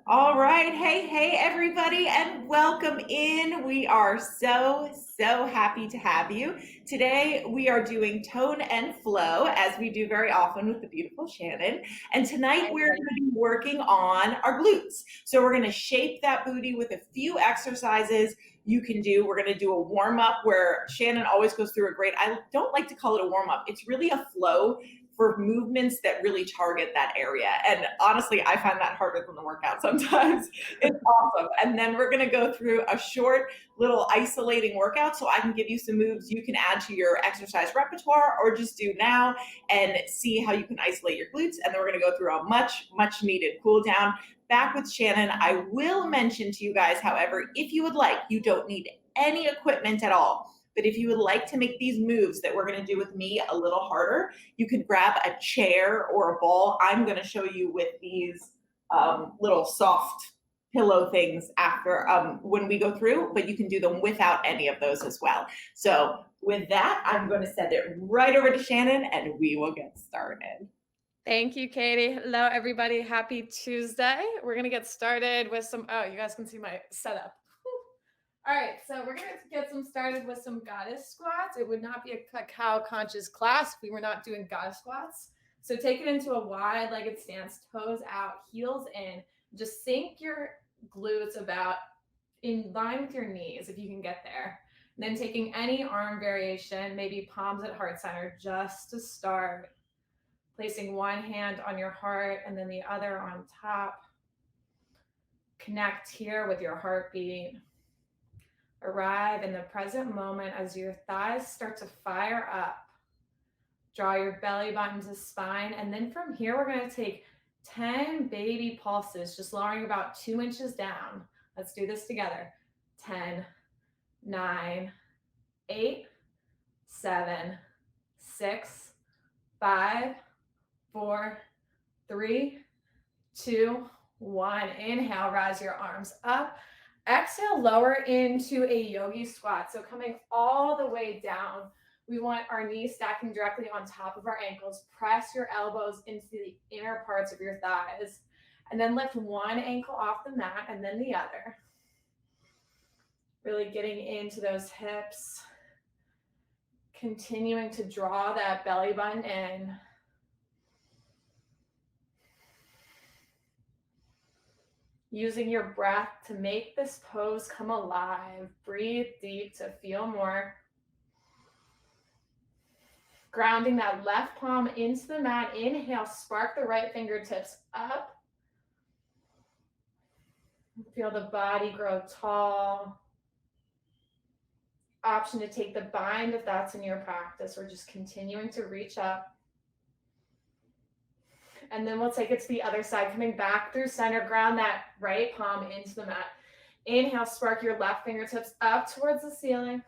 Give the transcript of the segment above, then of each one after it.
All right. Hey, everybody, and welcome in. We are so happy to have you. Today, we are doing tone and flow, as we do very often with the beautiful Shannon. And tonight, Hi, we're going everybody. to be working on our glutes. So, we're going to shape that booty with a few exercises you can do. We're going to do a warm up where Shannon always goes through a great, I don't like to call it a warm up, it's really a flow for movements that really target that area. And honestly, I find that harder than the workout sometimes. It's awesome. And then we're going to go through a short little isolating workout so I can give you some moves you can add to your exercise repertoire or just do now and see how you can isolate your glutes. And then we're going to go through a much needed cool down. Back with Shannon, I will mention to you guys, however, if you would like, you don't need any equipment at all. But if you would like to make these moves that we're going to do with me a little harder, you could grab a chair or a ball. I'm going to show you with these little soft pillow things after when we go through, but you can do them without any of those as well. So with that, I'm going to send it right over to Shannon and we will get started. Thank you, Katie. Hello, everybody. Happy Tuesday. We're going to get started with you guys can see my setup. Whew. All right, so we're going to get started with some goddess squats. It would not be a Cacao Conscious class if we were not doing goddess squats. So take it into a wide-legged stance, toes out, heels in. Just sink your glutes about in line with your knees if you can get there. And then taking any arm variation, maybe palms at heart center, just to start. Placing one hand on your heart and then the other on top. Connect here with your heartbeat. Arrive in the present moment as your thighs start to fire up. Draw your belly button to spine. And then from here, we're going to take 10 baby pulses, just lowering about 2 inches down. Let's do this together. 10, 9, 8, 7, 6, 5, 4, 3, 2, 1. Inhale, rise your arms up. Exhale, lower into a yogi squat. So coming all the way down, we want our knees stacking directly on top of our ankles. Press your elbows into the inner parts of your thighs. And then lift one ankle off the mat and then the other. Really getting into those hips. Continuing to draw that belly button in. Using your breath to make this pose come alive. Breathe deep to feel more. Grounding that left palm into the mat. Inhale, spark the right fingertips up. Feel the body grow tall. Option to take the bind if that's in your practice, or just continuing to reach up. And then we'll take it to the other side, coming back through center, ground that right palm into the mat. Inhale, spark your left fingertips up towards the ceiling.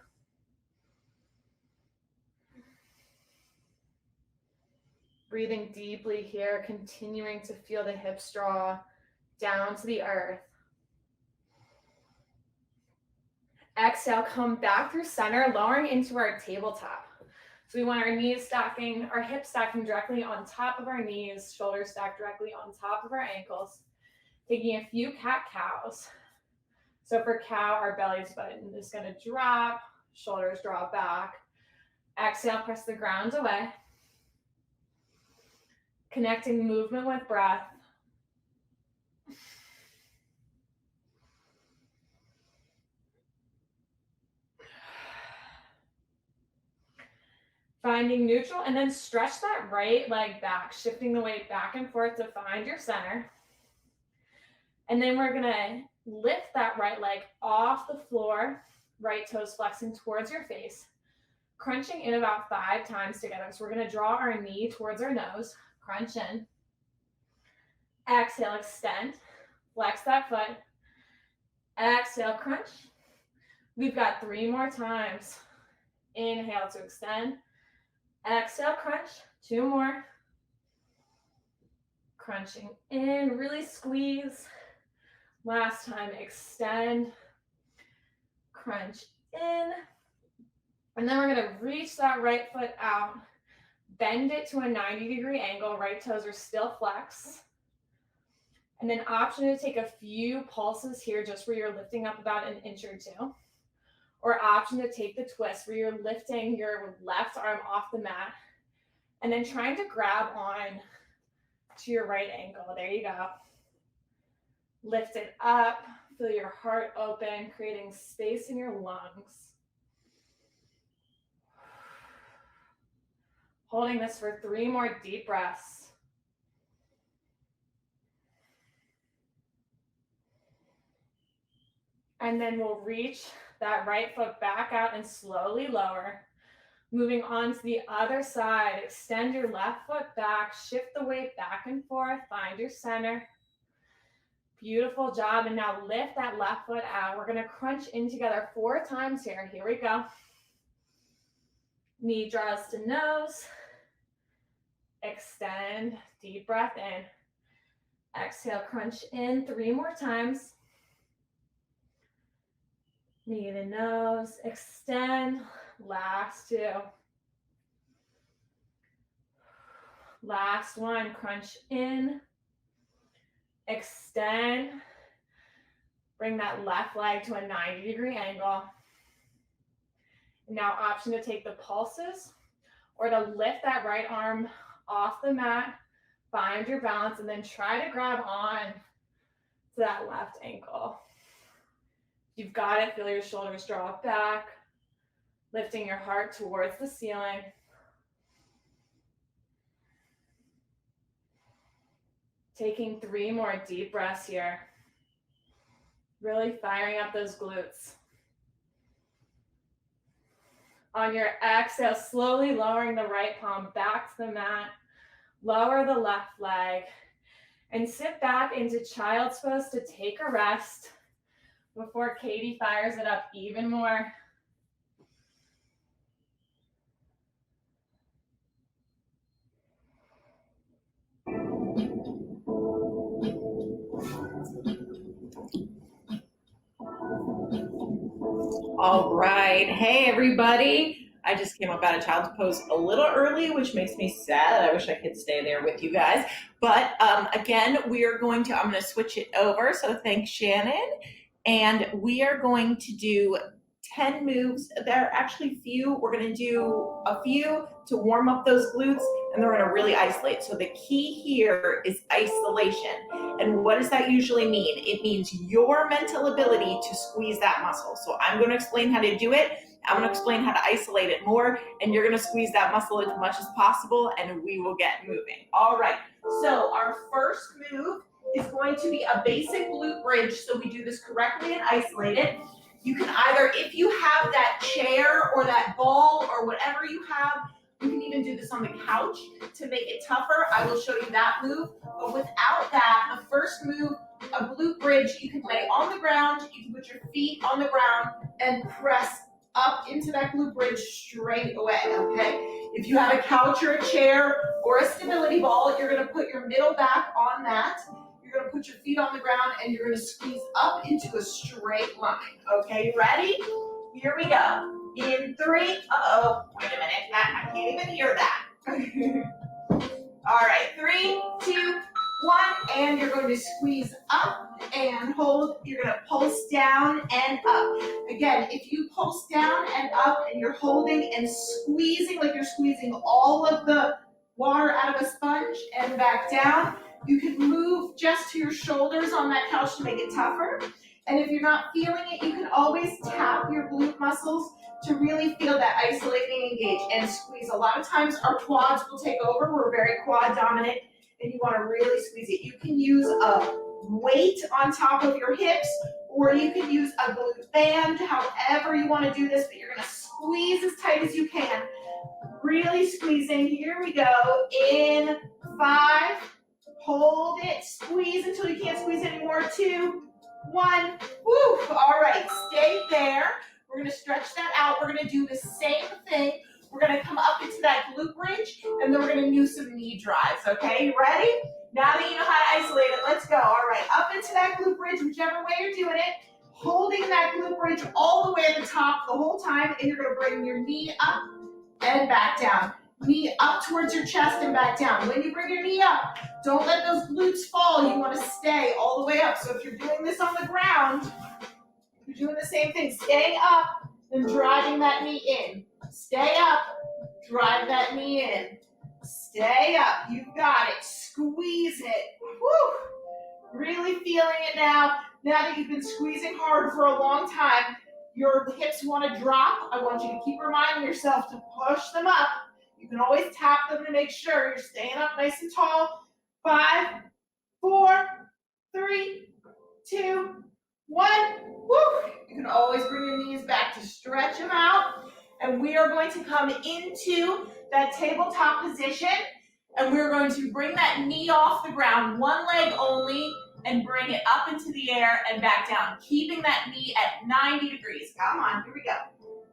Breathing deeply here, continuing to feel the hips draw down to the earth. Exhale, come back through center, lowering into our tabletop. So we want our knees stacking, our hips stacking directly on top of our knees, shoulders stacked directly on top of our ankles. Taking a few cat-cows. So for cow, our belly button is going to drop, shoulders draw back. Exhale, press the ground away. Connecting movement with breath. Finding neutral, and then stretch that right leg back, shifting the weight back and forth to find your center. And then we're gonna lift that right leg off the floor, right toes flexing towards your face, crunching in about 5 times together. So we're gonna draw our knee towards our nose, crunch in. Exhale, extend, flex that foot. Exhale, crunch. We've got 3 more times. Inhale to extend. Exhale, crunch. 2 more. Crunching in, really squeeze. Last time, extend. Crunch in. And then we're going to reach that right foot out. Bend it to a 90-degree angle. Right toes are still flexed. And then option to take a few pulses here just where you're lifting up about an inch or two. Or option to take the twist where you're lifting your left arm off the mat and then trying to grab on to your right ankle. There you go. Lift it up, feel your heart open, creating space in your lungs. Holding this for 3 more deep breaths. And then we'll reach that right foot back out and slowly lower. Moving on to the other side, extend your left foot back, shift the weight back and forth, find your center. Beautiful job. And now lift that left foot out. We're going to crunch in together 4 times here. Here we go. Knee draws to nose. Extend, deep breath in. Exhale, crunch in 3 more times. Knee to nose, extend, last 2. Last one, crunch in, extend. Bring that left leg to a 90-degree angle. Now option to take the pulses or to lift that right arm off the mat, find your balance, and then try to grab on to that left ankle. You've got it. Feel your shoulders draw back, lifting your heart towards the ceiling. Taking 3 more deep breaths here. Really firing up those glutes. On your exhale, slowly lowering the right palm back to the mat. Lower the left leg. And sit back into child's pose to take a rest before Katie fires it up even more. All right. Hey, everybody. I just came up out of child's pose a little early, which makes me sad. I wish I could stay there with you guys. But again, I'm going to switch it over. So thanks, Shannon. And we are going to do 10 moves. There are actually few. We're going to do a few to warm up those glutes, and then we're going to really isolate. So the key here is isolation. And what does that usually mean? It means your mental ability to squeeze that muscle. So I'm going to explain how to do it. I'm going to explain how to isolate it more, and you're going to squeeze that muscle as much as possible, and we will get moving. All right. So our first move is going to be a basic glute bridge. So we do this correctly and isolate it. You can either, if you have that chair or that ball or whatever you have, you can even do this on the couch to make it tougher. I will show you that move. But without that, the first move, a glute bridge, you can lay on the ground, you can put your feet on the ground and press up into that glute bridge straight away, okay? If you have a couch or a chair or a stability ball, you're gonna put your middle back on that. You're gonna put your feet on the ground and you're gonna squeeze up into a straight line. Okay, ready? Here we go. In 3, wait a minute, I can't even hear that. All right, 3, 2, 1, and you're going to squeeze up and hold. You're gonna pulse down and up. Again, if you pulse down and up and you're holding and squeezing like you're squeezing all of the water out of a sponge and back down, you can move just to your shoulders on that couch to make it tougher. And if you're not feeling it, you can always tap your glute muscles to really feel that isolating engage and squeeze. A lot of times our quads will take over. We're very quad dominant and you want to really squeeze it. You can use a weight on top of your hips or you can use a glute band, however you want to do this, but you're going to squeeze as tight as you can. Really squeezing. Here we go. In 5, hold it, squeeze until you can't squeeze anymore. 2, 1, woo. All right, stay there. We're gonna stretch that out. We're gonna do the same thing. We're gonna come up into that glute bridge, and then we're gonna do some knee drives, okay? You ready? Now that you know how to isolate it, let's go. All right, up into that glute bridge, whichever way you're doing it. Holding that glute bridge all the way at the top the whole time, and you're gonna bring your knee up and back down. knee up towards your chest and back down. When you bring your knee up, don't let those glutes fall. You want to stay all the way up. So if you're doing this on the ground, you're doing the same thing, staying up and driving that knee in. Stay up, drive that knee in. Stay up, you've got it. Squeeze it. Woo! Really feeling it now. Now that you've been squeezing hard for a long time, your hips want to drop. I want you to keep reminding yourself to push them up. You can always tap them to make sure you're staying up nice and tall. 5, 4, 3, 2, 1. Woo! You can always bring your knees back to stretch them out. And we are going to come into that tabletop position. And we're going to bring that knee off the ground, one leg only, and bring it up into the air and back down, keeping that knee at 90 degrees. Come on, here we go.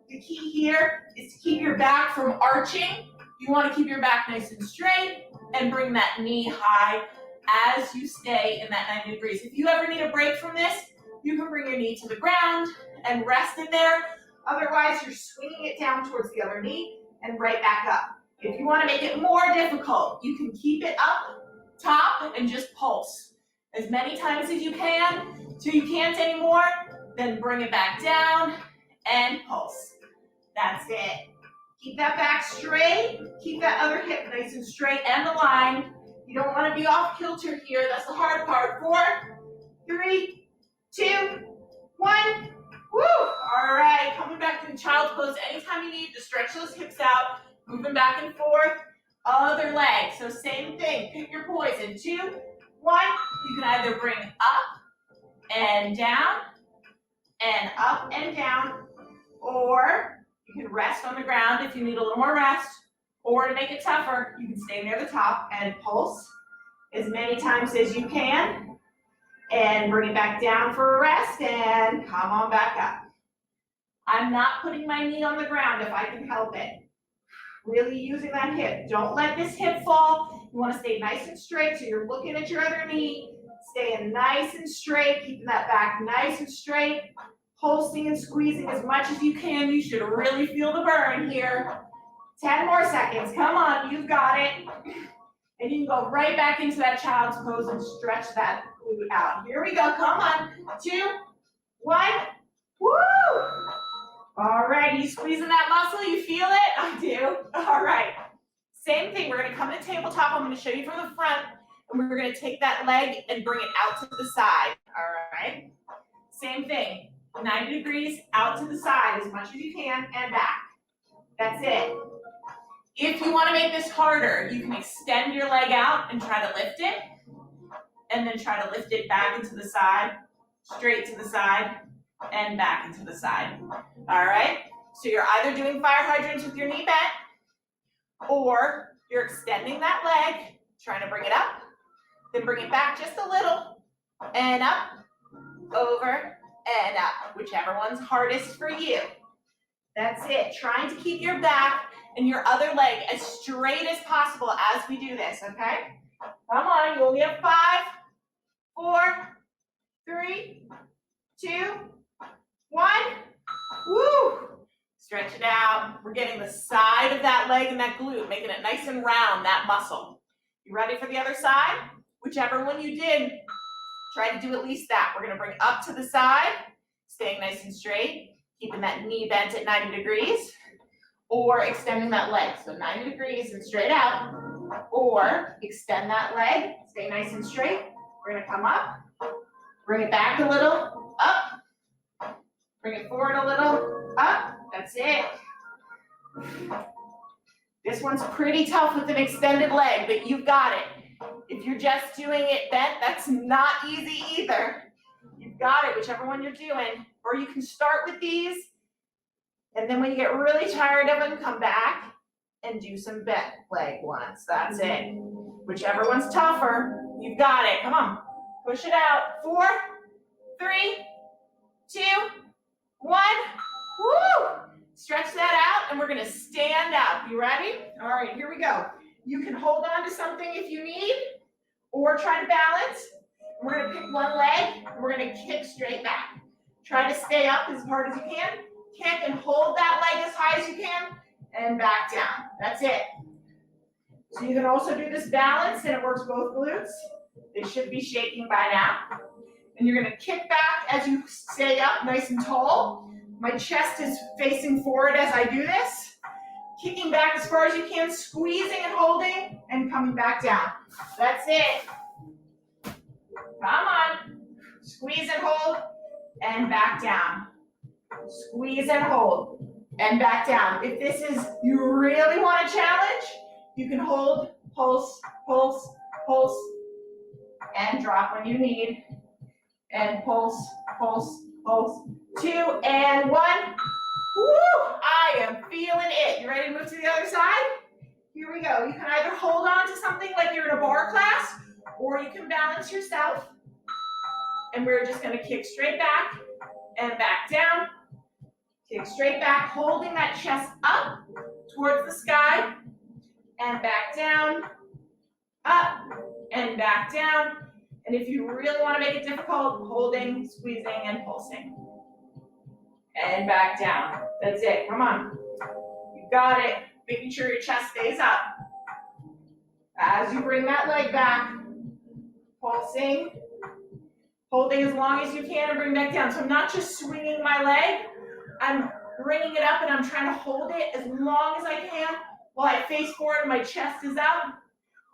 The key here is to keep your back from arching. You want to keep your back nice and straight and bring that knee high as you stay in that 90 degrees. If you ever need a break from this, you can bring your knee to the ground and rest in there. Otherwise, you're swinging it down towards the other knee and right back up. If you want to make it more difficult, you can keep it up top and just pulse as many times as you can. Till you can't anymore, then bring it back down and pulse. That's it. Keep that back straight. Keep that other hip nice and straight and aligned. You don't want to be off kilter here. That's the hard part. 4, 3, 2, 1. Woo! All right, coming back to the child's pose. Anytime you need to stretch those hips out, moving back and forth. Other leg. So same thing. Pick your poison. 2, 1. You can either bring up and down and up and down, or you can rest on the ground if you need a little more rest, or to make it tougher, you can stay near the top and pulse as many times as you can, and bring it back down for a rest, and come on back up. I'm not putting my knee on the ground if I can help it. Really using that hip. Don't let this hip fall. You want to stay nice and straight, so you're looking at your other knee, staying nice and straight, keeping that back nice and straight, pulsing and squeezing as much as you can. You should really feel the burn here. 10 more seconds. Come on, you've got it. And you can go right back into that child's pose and stretch that glute out. Here we go. Come on. 2, 1. Woo! All right, you squeezing that muscle? You feel it? I do. All right. Same thing. We're going to come to tabletop. I'm going to show you from the front. And we're going to take that leg and bring it out to the side. All right. Same thing. 90 degrees out to the side as much as you can and back. That's it. If you want to make this harder, you can extend your leg out and try to lift it. And then try to lift it back into the side, straight to the side, and back into the side. All right? So you're either doing fire hydrants with your knee bent, or you're extending that leg, trying to bring it up, then bring it back just a little, and up, over, and up, whichever one's hardest for you. That's it. Trying to keep your back and your other leg as straight as possible as we do this, okay? Come on, you only have 5, 4, 3, 2, 1. Woo! Stretch it out. We're getting the side of that leg and that glute, making it nice and round, that muscle. You ready for the other side? Whichever one you did, try to do at least that. We're going to bring up to the side, staying nice and straight, keeping that knee bent at 90 degrees, or extending that leg. So 90 degrees and straight out, or extend that leg, stay nice and straight. We're going to come up, bring it back a little, up, bring it forward a little, up. That's it. This one's pretty tough with an extended leg, but you've got it. If you're just doing it bent, that's not easy either. You've got it, whichever one you're doing. Or you can start with these, and then when you get really tired of them, come back and do some bent leg ones. That's it. Whichever one's tougher, you've got it. Come on, push it out. 4, 3, 2, 1. Woo! Stretch that out, and we're gonna stand up. You ready? All right, here we go. You can hold on to something if you need, or try to balance. We're gonna pick one leg, and we're gonna kick straight back. Try to stay up as hard as you can. Kick and hold that leg as high as you can, and back down. That's it. So you can also do this balanced and it works both glutes. They should be shaking by now. And you're gonna kick back as you stay up nice and tall. My chest is facing forward as I do this. Kicking back as far as you can, squeezing and holding, and coming back down. That's it. Come on. Squeeze and hold, and back down. Squeeze and hold, and back down. If this is, you really want a challenge, you can hold, pulse, pulse, pulse, and drop when you need. And pulse, pulse, pulse. 2 and 1. Woo! I am feeling it. You ready to move to the other side? Here we go. You can either hold on to something like you're in a bar class, or you can balance yourself. And we're just going to kick straight back and back down. Kick straight back, holding that chest up towards the sky. And back down, up, and back down. And if you really want to make it difficult, holding, squeezing, and pulsing. And back down. That's it. Come on. You got it. Making sure your chest stays up. As you bring that leg back, pulsing, holding as long as you can and bring back down. So I'm not just swinging my leg. I'm bringing it up and I'm trying to hold it as long as I can while I face forward and my chest is out.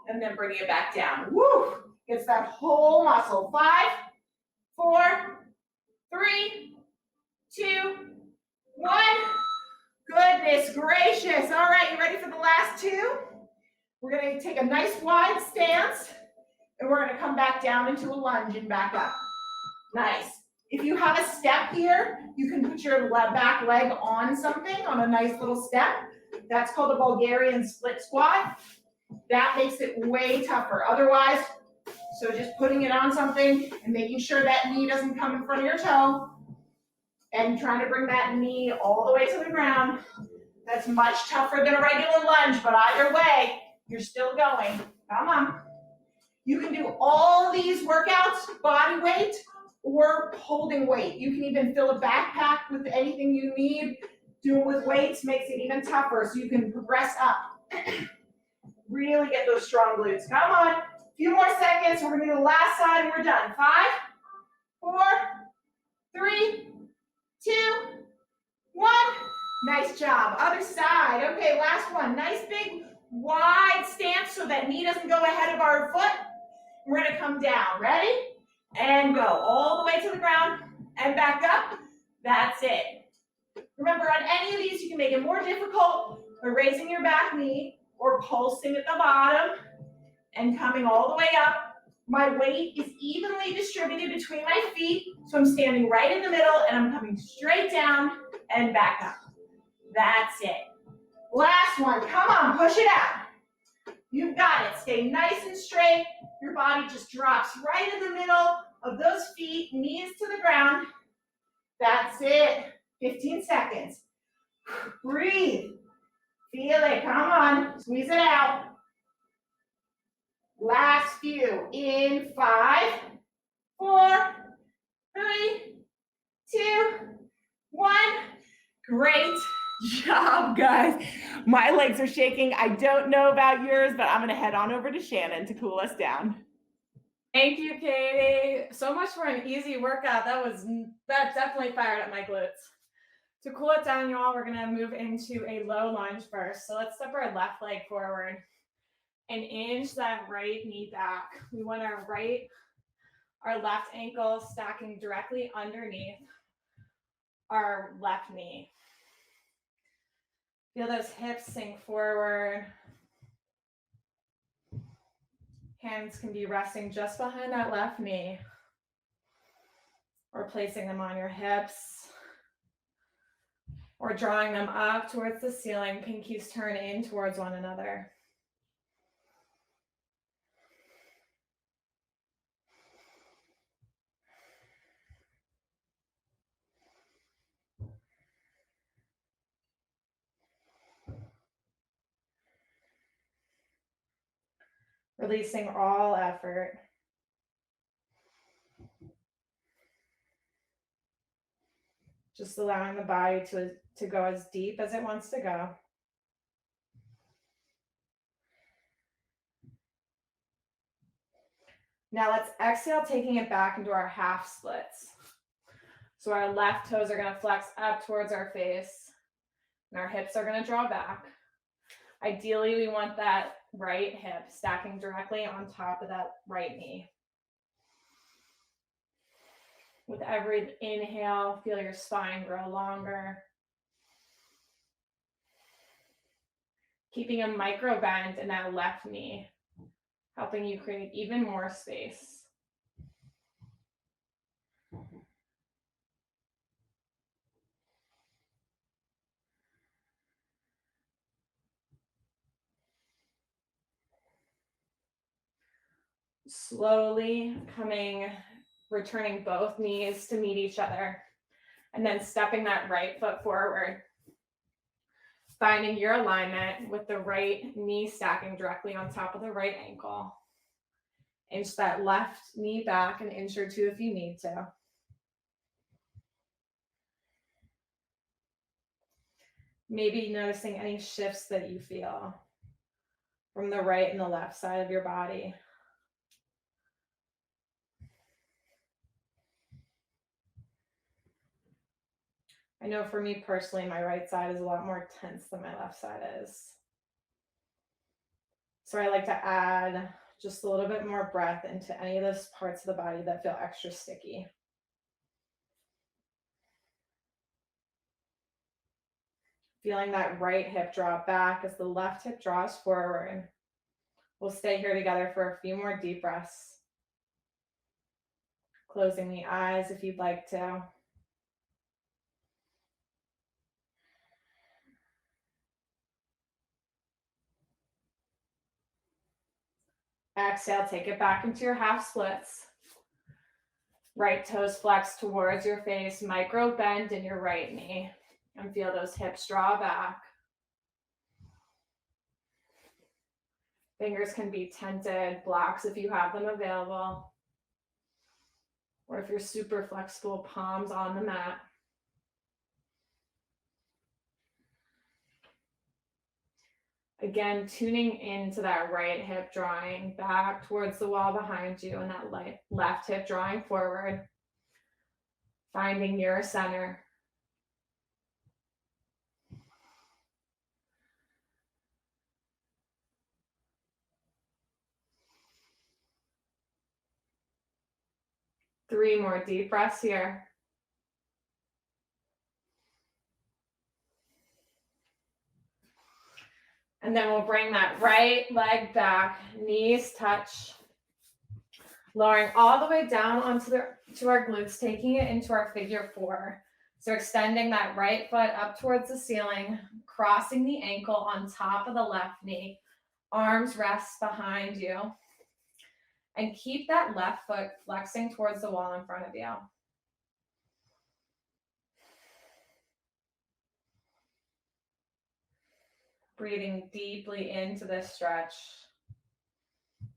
And then bringing it back down. Woo! Gets that whole muscle. 5, 4, 3, 2, 1. Goodness gracious. All right, you ready for the last 2? We're going to take a nice wide stance and we're going to come back down into a lunge and back up. Nice. If you have a step here, you can put your back leg on something, on a nice little step. That's called a Bulgarian split squat. That makes it way tougher. Otherwise, so just putting it on something and making sure that knee doesn't come in front of your toe and trying to bring that knee all the way to the ground. That's much tougher than a regular lunge, but either way, you're still going. Come on. You can do all these workouts, body weight or holding weight. You can even fill a backpack with anything you need. Do it with weights makes it even tougher so you can progress up. Really get those strong glutes. Come on. A few more seconds. We're going to do the last side and we're done. 5, 4, 3, 2, 1. Nice job. Other side. Okay, last one. Nice big wide stance so that knee doesn't go ahead of our foot. We're going to come down. Ready? And go all the way to the ground and back up. That's it. Remember, on any of these, you can make it more difficult by raising your back knee or pulsing at the bottom and coming all the way up. My weight is evenly distributed between my feet, so I'm standing right in the middle and I'm coming straight down and back up. That's it. Last one. Come on, push it out. You've got it. Stay nice and straight. Your body just drops right in the middle of those feet, knees to the ground. That's it. 15 seconds. Breathe. Feel it. Come on. Squeeze it out. Last few. In 5, 4, 3, 2, 1. Great job, guys. My legs are shaking. I don't know about yours, but I'm going to head on over to Shannon to cool us down. Thank you, Katie. So much for an easy workout. That definitely fired up my glutes. To cool it down, y'all, we're going to move into a low lunge first. So let's step our left leg forward and inch that right knee back. We want our left ankle stacking directly underneath our left knee. Feel those hips sink forward. Hands can be resting just behind that left knee or placing them on your hips or drawing them up towards the ceiling. Pinkies turn in towards one another. Releasing all effort. Just allowing the body to go as deep as it wants to go. Now let's exhale, taking it back into our half splits. So our left toes are going to flex up towards our face, and our hips are going to draw back. Ideally, we want that right hip stacking directly on top of that right knee. With every inhale, feel your spine grow longer. Keeping a micro bend in that left knee, helping you create even more space. Slowly returning both knees to meet each other, and then stepping that right foot forward. Finding your alignment with the right knee stacking directly on top of the right ankle. Inch that left knee back an inch or two if you need to. Maybe noticing any shifts that you feel from the right and the left side of your body. I know for me personally, my right side is a lot more tense than my left side is. So I like to add just a little bit more breath into any of those parts of the body that feel extra sticky. Feeling that right hip draw back as the left hip draws forward. We'll stay here together for a few more deep breaths. Closing the eyes if you'd like to. Exhale, take it back into your half splits. Right toes flex towards your face, micro bend in your right knee, and feel those hips draw back. Fingers can be tented, blocks if you have them available. Or if you're super flexible, palms on the mat. Again, tuning into that right hip drawing back towards the wall behind you and that left hip drawing forward. Finding your center. Three more deep breaths here. And then we'll bring that right leg back, knees touch. Lowering all the way down onto our glutes, taking it into our figure four. So extending that right foot up towards the ceiling, crossing the ankle on top of the left knee. Arms rest behind you. And keep that left foot flexing towards the wall in front of you. Breathing deeply into this stretch.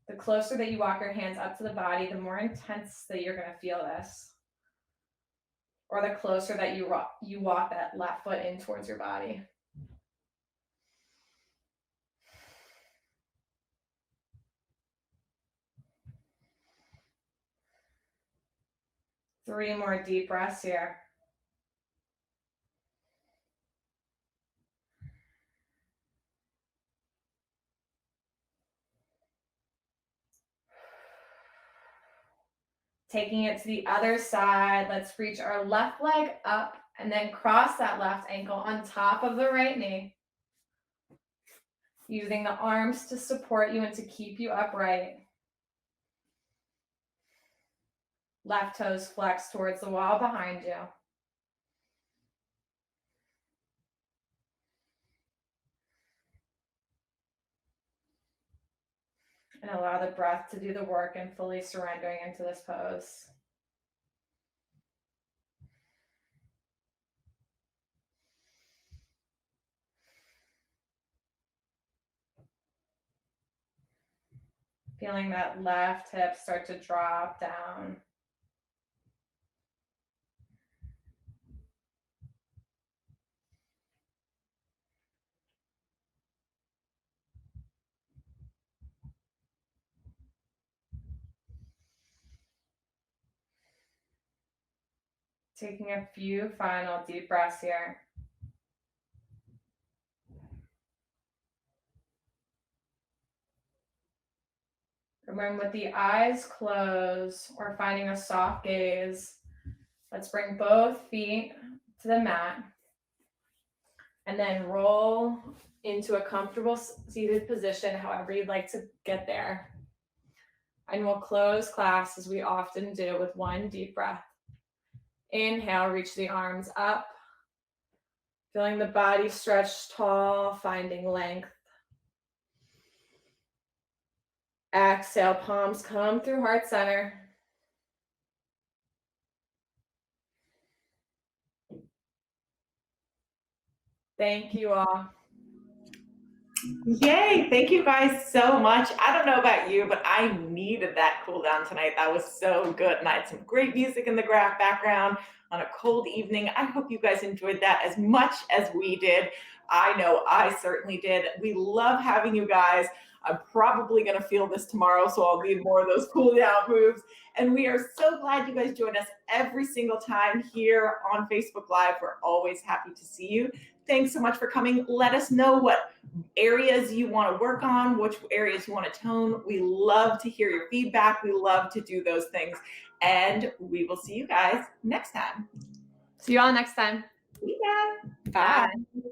The closer that you walk your hands up to the body, the more intense that you're going to feel this. Or the closer that you walk that left foot in towards your body. Three more deep breaths here. Taking it to the other side, let's reach our left leg up and then cross that left ankle on top of the right knee. Using the arms to support you and to keep you upright. Left toes flex towards the wall behind you. And allow the breath to do the work and fully surrendering into this pose. Feeling that left hip start to drop down. Taking a few final deep breaths here. And then with the eyes closed, or finding a soft gaze, let's bring both feet to the mat. And then roll into a comfortable seated position, however you'd like to get there. And we'll close class as we often do with one deep breath. Inhale, reach the arms up. Feeling the body stretch tall, finding length. Exhale, palms come through heart center. Thank you all. Yay, thank you guys so much. I don't know about you, but I needed that cool down tonight. That was so good. And I had some great music in the background on a cold evening. I hope you guys enjoyed that as much as we did. I know I certainly did. We love having you guys. I'm probably going to feel this tomorrow, so I'll need more of those cool down moves. And we are so glad you guys join us every single time here on Facebook Live. We're always happy to see you. Thanks so much for coming. Let us know what areas you want to work on, which areas you want to tone. We love to hear your feedback. We love to do those things. And we will see you guys next time. See you all next time. Yeah. Bye. Bye.